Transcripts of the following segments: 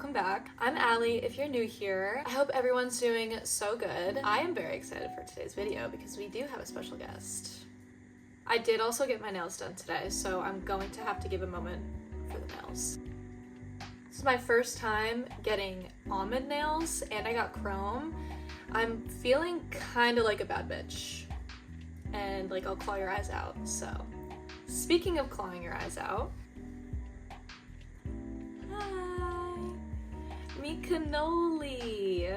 welcome back. I'm Allie if you're new here. I hope everyone's doing so good. I am very excited for today's video because we do have a special guest. I did also get my nails done today, so I'm going to have to give a moment for the nails. This is my first time getting almond nails and I got chrome. I'm feeling kind of like a bad bitch and like I'll claw your eyes out. So speaking of clawing your eyes out, hi, me cannoli.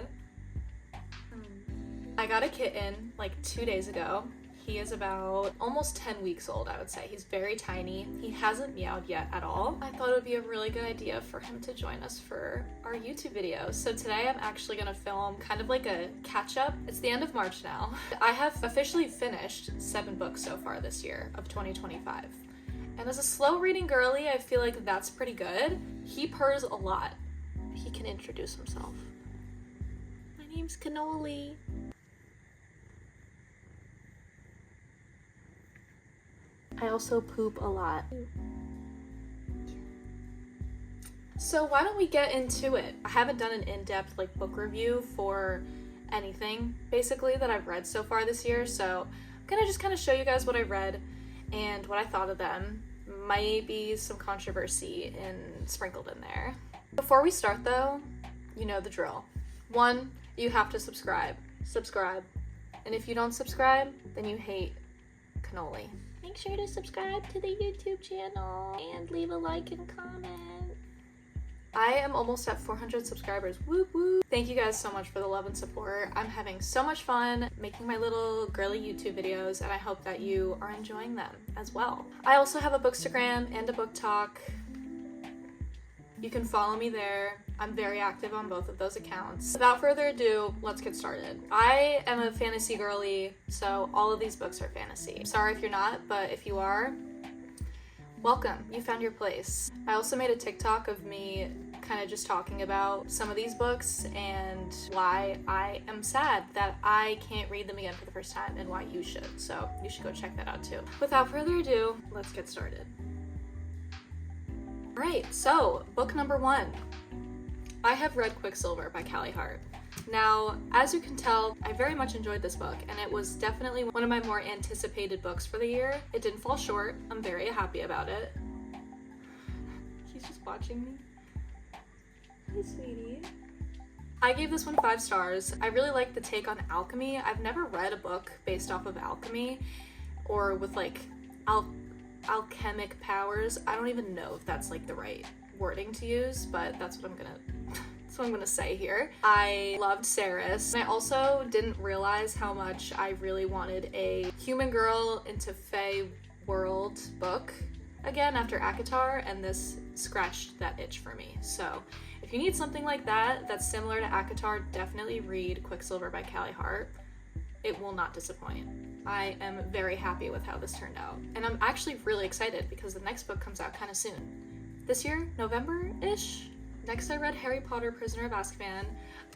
I got a kitten like 2 days ago. He is about almost 10 weeks old, I would say. He's very tiny. He hasn't meowed yet at all. I thought it would be a really good idea for him to join us for our YouTube videos. So today I'm actually gonna film kind of like a catch up. It's the end of March now. I have officially finished 7 books so far this year of 2025. And as a slow reading girly, I feel like that's pretty good. He purrs a lot. He can introduce himself. My name's Cannoli. I also poop a lot. So why don't we get into it? I haven't done an in-depth like book review for anything basically that I've read so far this year, so I'm gonna just kind of show you guys what I read and what I thought of them. Might be some controversy sprinkled in there. Before we start though, you know the drill. 1, you have to subscribe. And if you don't subscribe, then you hate cannoli. Make sure to subscribe to the YouTube channel and leave a like and comment. I am almost at 400 subscribers. Whoop whoop. Thank you guys so much for the love and support. I'm having so much fun making my little girly YouTube videos and I hope that you are enjoying them as well. I also have a bookstagram and a book talk. You can follow me there. I'm very active on both of those accounts. Without further ado, let's get started. I am a fantasy girly, so all of these books are fantasy. Sorry if you're not, but if you are, welcome. You found your place. I also made a TikTok of me kind of just talking about some of these books and why I am sad that I can't read them again for the first time and why you should. So you should go check that out too. Without further ado, let's get started. Alright, so book number 1. I have read Quicksilver by Callie Hart. Now, as you can tell, I very much enjoyed this book, and it was definitely one of my more anticipated books for the year. It didn't fall short. I'm very happy about it. He's just watching me. Hey, sweetie. I gave this one 5 stars. I really like the take on alchemy. I've never read a book based off of alchemy or with like alchemic powers. I don't even know if that's like the right wording to use, but that's what I'm gonna say here. I loved Ceres. And I also didn't realize how much I really wanted a human girl into Fae world book again after ACOTAR, and this scratched that itch for me. So if you need something like that that's similar to ACOTAR, definitely read Quicksilver by Callie Hart. It will not disappoint. I am very happy with how this turned out. And I'm actually really excited because the next book comes out kind of soon. This year, November-ish. Next I read Harry Potter Prisoner of Azkaban.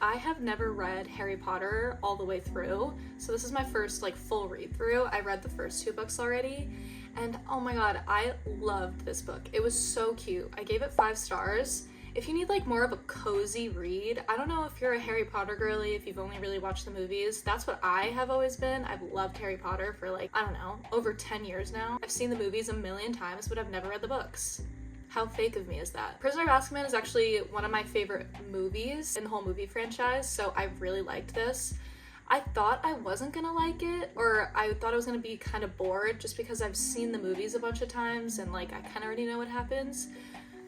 I have never read Harry Potter all the way through, so this is my first like full read through. I read the first 2 books already, and oh my god, I loved this book. It was so cute. I gave it 5 stars. If you need like more of a cozy read, I don't know if you're a Harry Potter girly, if you've only really watched the movies. That's what I have always been. I've loved Harry Potter for like, I don't know, over 10 years now. I've seen the movies a million times, but I've never read the books. How fake of me is that? Prisoner of Azkaban is actually one of my favorite movies in the whole movie franchise, so I really liked this. I thought I wasn't gonna like it, or I thought I was gonna be kind of bored just because I've seen the movies a bunch of times and like I kind of already know what happens.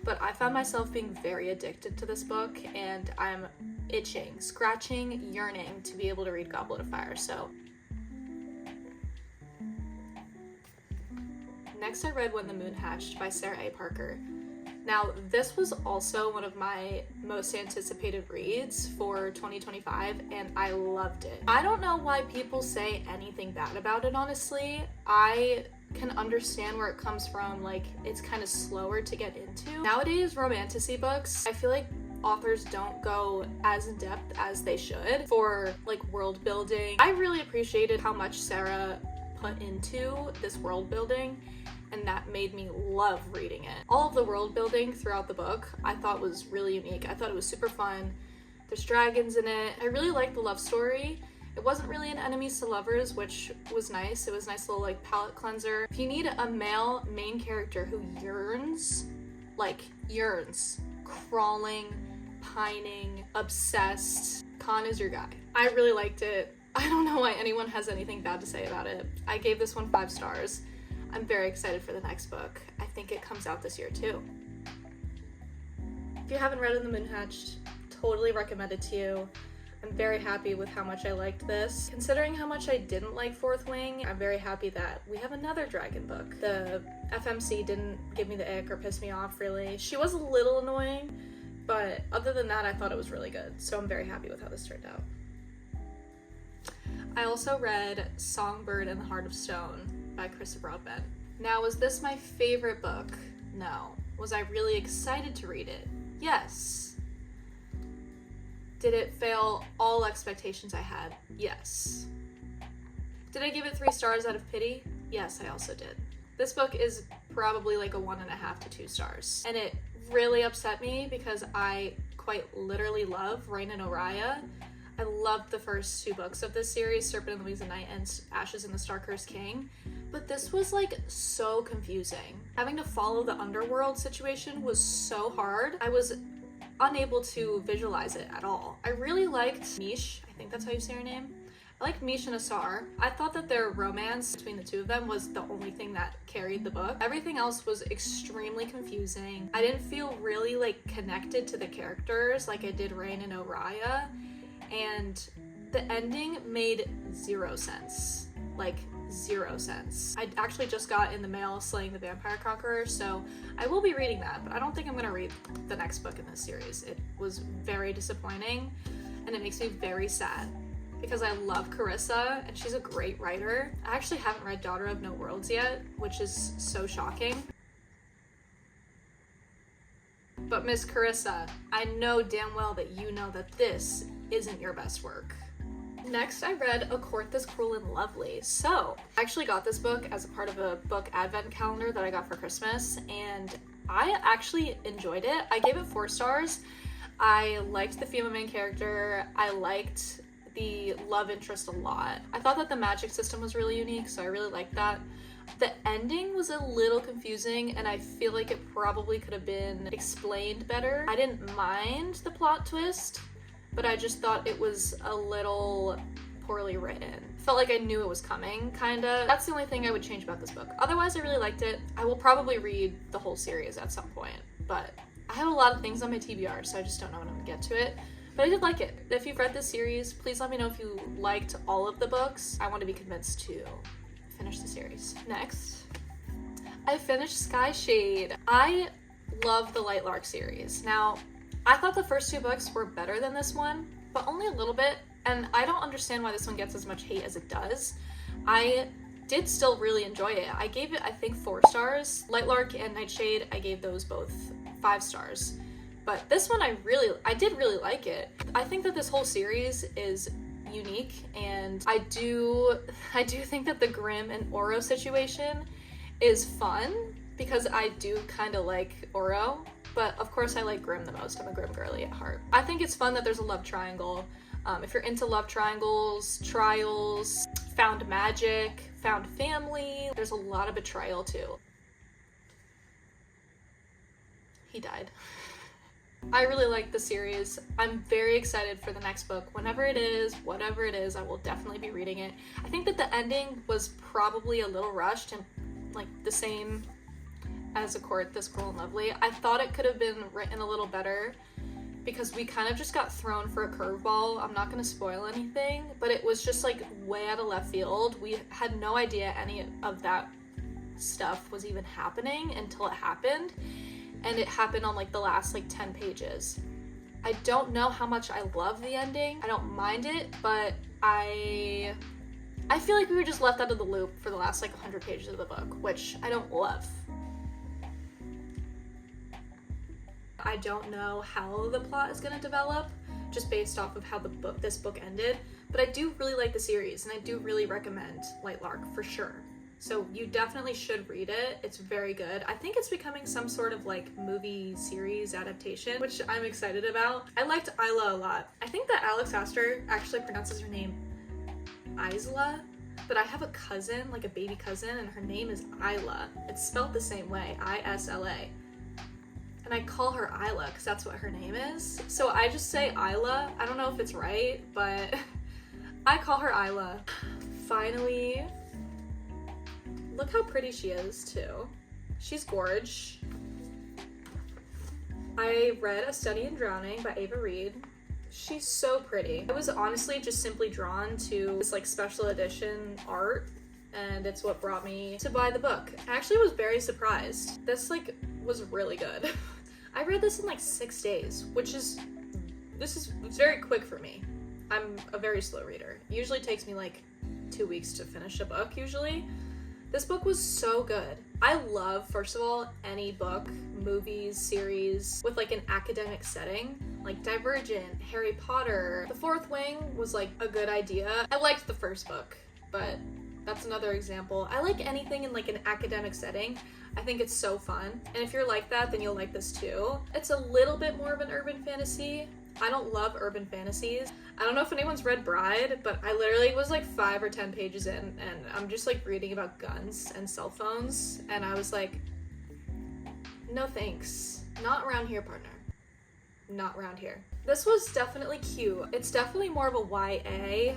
But I found myself being very addicted to this book and I'm itching, scratching, yearning to be able to read Goblet of Fire, so. Next I read When the Moon Hatched by Sarah A. Parker. Now, this was also one of my most anticipated reads for 2025, and I loved it. I don't know why people say anything bad about it, honestly. I can understand where it comes from, like, it's kind of slower to get into. Nowadays, romantasy books, I feel like authors don't go as in depth as they should for, like, world building. I really appreciated how much Sarah put into this world building, and that made me love reading it. All of the world building throughout the book I thought was really unique. I thought it was super fun. There's dragons in it. I really liked the love story. It wasn't really an enemies to lovers, which was nice. It was a nice little like palate cleanser. If you need a male main character who yearns, crawling, pining, obsessed, Khan is your guy. I really liked it. I don't know why anyone has anything bad to say about it. I gave this one 5 stars. I'm very excited for the next book. I think it comes out this year too. If you haven't read In the Moon Hatched, totally recommend it to you. I'm very happy with how much I liked this. Considering how much I didn't like Fourth Wing, I'm very happy that we have another dragon book. The FMC didn't give me the ick or piss me off really. She was a little annoying, but other than that I thought it was really good. So I'm very happy with how this turned out. I also read Songbird and the Heart of Stone by Carissa Broadbent. Now, was this my favorite book? No. Was I really excited to read it? Yes. Did it fail all expectations I had? Yes. Did I give it 3 stars out of pity? Yes, I also did. This book is probably like a 1.5 to 2 stars. And it really upset me because I quite literally love Rain and Oriah. I loved the first 2 books of this series, Serpent and the Wings of Night and Ashes and the Star-Cursed King, but this was like so confusing. Having to follow the underworld situation was so hard. I was unable to visualize it at all. I really liked Mish, I think that's how you say her name. I liked Mish and Asar. I thought that their romance between the 2 of them was the only thing that carried the book. Everything else was extremely confusing. I didn't feel really like connected to the characters like I did Rain and Oriah. And the ending made 0 sense. Like, 0 sense. I actually just got in the mail Slaying the Vampire Conqueror, so I will be reading that, but I don't think I'm gonna read the next book in this series. It was very disappointing, and it makes me very sad because I love Carissa, and she's a great writer. I actually haven't read Daughter of No Worlds yet, which is so shocking. But Miss Carissa, I know damn well that you know that this isn't your best work. Next, I read A Court This Cruel and Lovely. So, I actually got this book as a part of a book advent calendar that I got for Christmas, and I actually enjoyed it. I gave it 4 stars. I liked the female main character. I liked the love interest a lot. I thought that the magic system was really unique, so I really liked that. The ending was a little confusing, and I feel like it probably could have been explained better. I didn't mind the plot twist, but I just thought it was a little poorly written. Felt like I knew it was coming, kinda. That's the only thing I would change about this book. Otherwise, I really liked it. I will probably read the whole series at some point, but I have a lot of things on my TBR, so I just don't know when I'm gonna get to it. But I did like it. If you've read this series, please let me know if you liked all of the books. I want to be convinced to finish the series. Next, I finished Sky Shade. I love the Light Lark series. Now, I thought the first 2 books were better than this one, but only a little bit, and I don't understand why this one gets as much hate as it does. I did still really enjoy it. I gave it, I think, 4 stars. Light Lark and Nightshade, I gave those both 5 stars. But this one, I did really like it. I think that this whole series is unique, and I do think that the Grimm and Oro situation is fun because I do kind of like Oro, but of course I like Grimm the most. I'm a Grimm girly at heart. I think it's fun that there's a love triangle. If you're into love triangles, trials, found magic, found family, there's a lot of betrayal too. He died. I really like the series. I'm very excited for the next book. Whenever it is, whatever it is, I will definitely be reading it. I think that the ending was probably a little rushed and like the same as A Court This Cruel and Lovely. I thought it could have been written a little better because we kind of just got thrown for a curveball. I'm not going to spoil anything, but it was just like way out of left field. We had no idea any of that stuff was even happening until it happened. And it happened on like the last like 10 pages. I don't know how much I love the ending. I don't mind it, but I feel like we were just left out of the loop for the last like 100 pages of the book, which I don't love. I don't know how the plot is going to develop just based off of how this book ended, but I do really like the series and I do really recommend Light Lark for sure. So you definitely should read it. It's very good. I think it's becoming some sort of like movie series adaptation, which I'm excited about. I liked Isla a lot. I think that Alex Astor actually pronounces her name Isla, but I have a cousin, like a baby cousin, and her name is Isla. It's spelled the same way, I-S-L-A. And I call her Isla because that's what her name is. So I just say Isla. I don't know if it's right, but I call her Isla. Finally, look how pretty she is too. She's gorge. I read A Study in Drowning by Ava Reed. She's so pretty. I was honestly just simply drawn to this like special edition art, and it's what brought me to buy the book. I actually was very surprised. This like was really good. I read this in like 6 days, which is, it's very quick for me. I'm a very slow reader. It usually takes me like 2 weeks to finish a book usually. This book was so good. I love, first of all, any book, movies, series with like an academic setting, like Divergent, Harry Potter. The Fourth Wing was like a good idea. I liked the first book, but that's another example. I like anything in like an academic setting. I think it's so fun. And if you're like that, then you'll like this too. It's a little bit more of an urban fantasy. I don't love urban fantasies. I don't know if anyone's read Bride, but I literally was like 5 or 10 pages in and I'm just like reading about guns and cell phones. And I was like, no thanks. Not around here, partner. Not around here. This was definitely cute. It's definitely more of a YA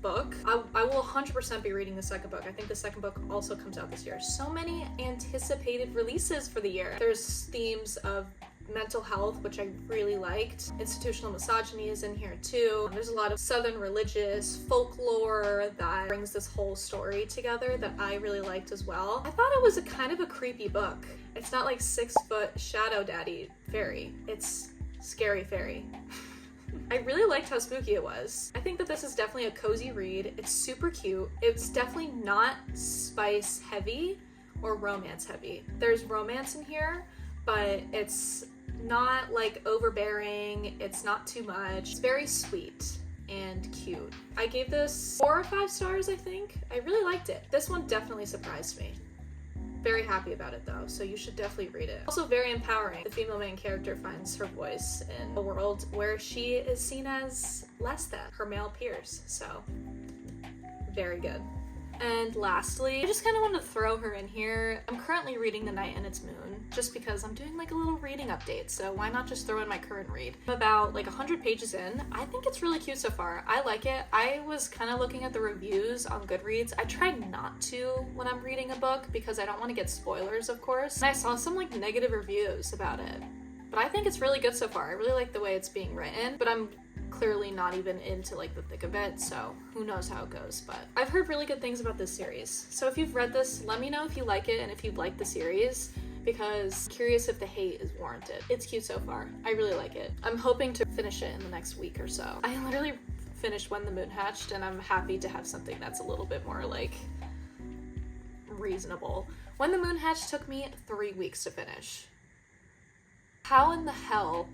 book. I will 100% be reading the second book. I think the second book also comes out this year. So many anticipated releases for the year. There's themes of mental health, which I really liked. Institutional misogyny is in here too. There's a lot of Southern religious folklore that brings this whole story together that I really liked as well. I thought it was a kind of a creepy book. It's not like 6-foot shadow daddy fairy. It's scary fairy. I really liked how spooky it was. I think that this is definitely a cozy read. It's super cute. It's definitely not spice heavy or romance heavy. There's romance in here, but it's not like overbearing. It's not too much. It's very sweet and cute. I gave this 4 or 5 stars, I think. I really liked it. This one definitely surprised me. Very happy about it though, so you should definitely read it. Also very empowering. The female main character finds her voice in a world where she is seen as less than her male peers, so very good. And lastly, I just kind of wanted to throw her in here. I'm currently reading The Night and Its Moon, just because I'm doing like a little reading update, so why not just throw in my current read? I'm about like 100 pages in. I think it's really cute so far. I like it. I was kind of looking at the reviews on Goodreads. I try not to when I'm reading a book because I don't want to get spoilers, of course. And I saw some like negative reviews about it. But I think it's really good so far. I really like the way it's being written, but I'm clearly not even into like the thick of it, so who knows how it goes. But I've heard really good things about this series. So if you've read this, let me know if you like it and if you like the series, because I'm curious if the hate is warranted. It's cute so far. I really like it. I'm hoping to finish it in the next week or so. I literally finished When the Moon Hatched, and I'm happy to have something that's a little bit more like reasonable. When the Moon Hatched took me 3 weeks to finish. How in the hell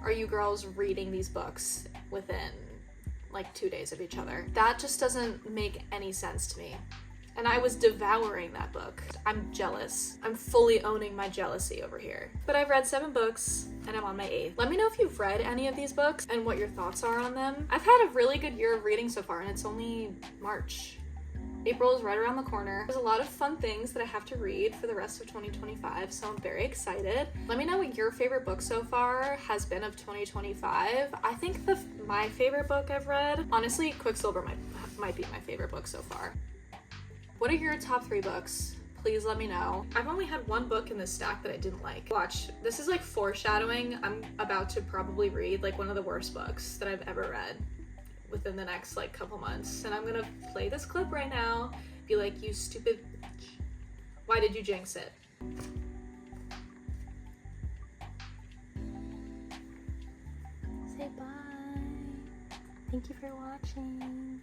are you girls reading these books within like 2 days of each other? That just doesn't make any sense to me. And I was devouring that book. I'm jealous. I'm fully owning my jealousy over here. But I've read 7 books and I'm on my 8th. Let me know if you've read any of these books and what your thoughts are on them. I've had a really good year of reading so far, and it's only March. April is right around the corner. There's a lot of fun things that I have to read for the rest of 2025, so I'm very excited. Let me know what your favorite book so far has been of 2025. I think my favorite book I've read, honestly, Quicksilver might be my favorite book so far. What are your top 3 books? Please let me know. I've only had 1 book in this stack that I didn't like. Watch, this is like foreshadowing. I'm about to probably read like one of the worst books that I've ever read within the next like couple months, and I'm gonna play this clip right now, be like, you stupid bitch, why did you jinx it? Say bye. Thank you for watching.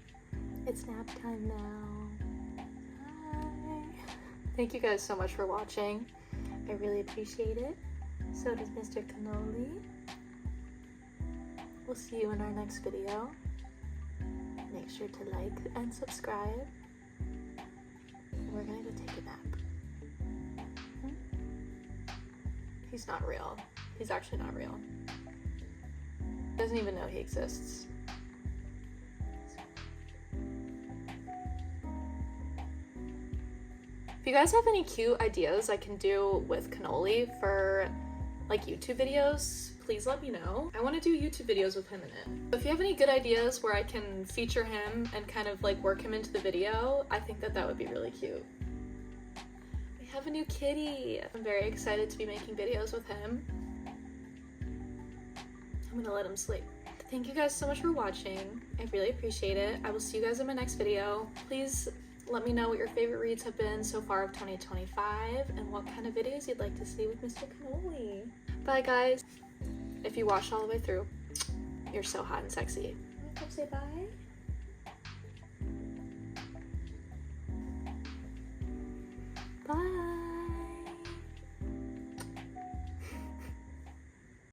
It's nap time now. Bye. Thank you guys so much for watching. I really appreciate it. So does Mr. Cannoli. We'll see you in our next video. Make sure to like and subscribe. We're gonna go take a nap. He's not real. He's actually not real. He doesn't even know he exists. If you guys have any cute ideas I can do with Cannoli for like YouTube videos, please let me know. I want to do YouTube videos with him in it. If you have any good ideas where I can feature him and kind of like work him into the video, I think that would be really cute. We have a new kitty. I'm very excited to be making videos with him. I'm gonna let him sleep. Thank you guys so much for watching. I really appreciate it. I will see you guys in my next video. Please let me know what your favorite reads have been so far of 2025 and what kind of videos you'd like to see with Mr. Cannoli. Bye guys. If you watched all the way through, you're so hot and sexy. Come say bye.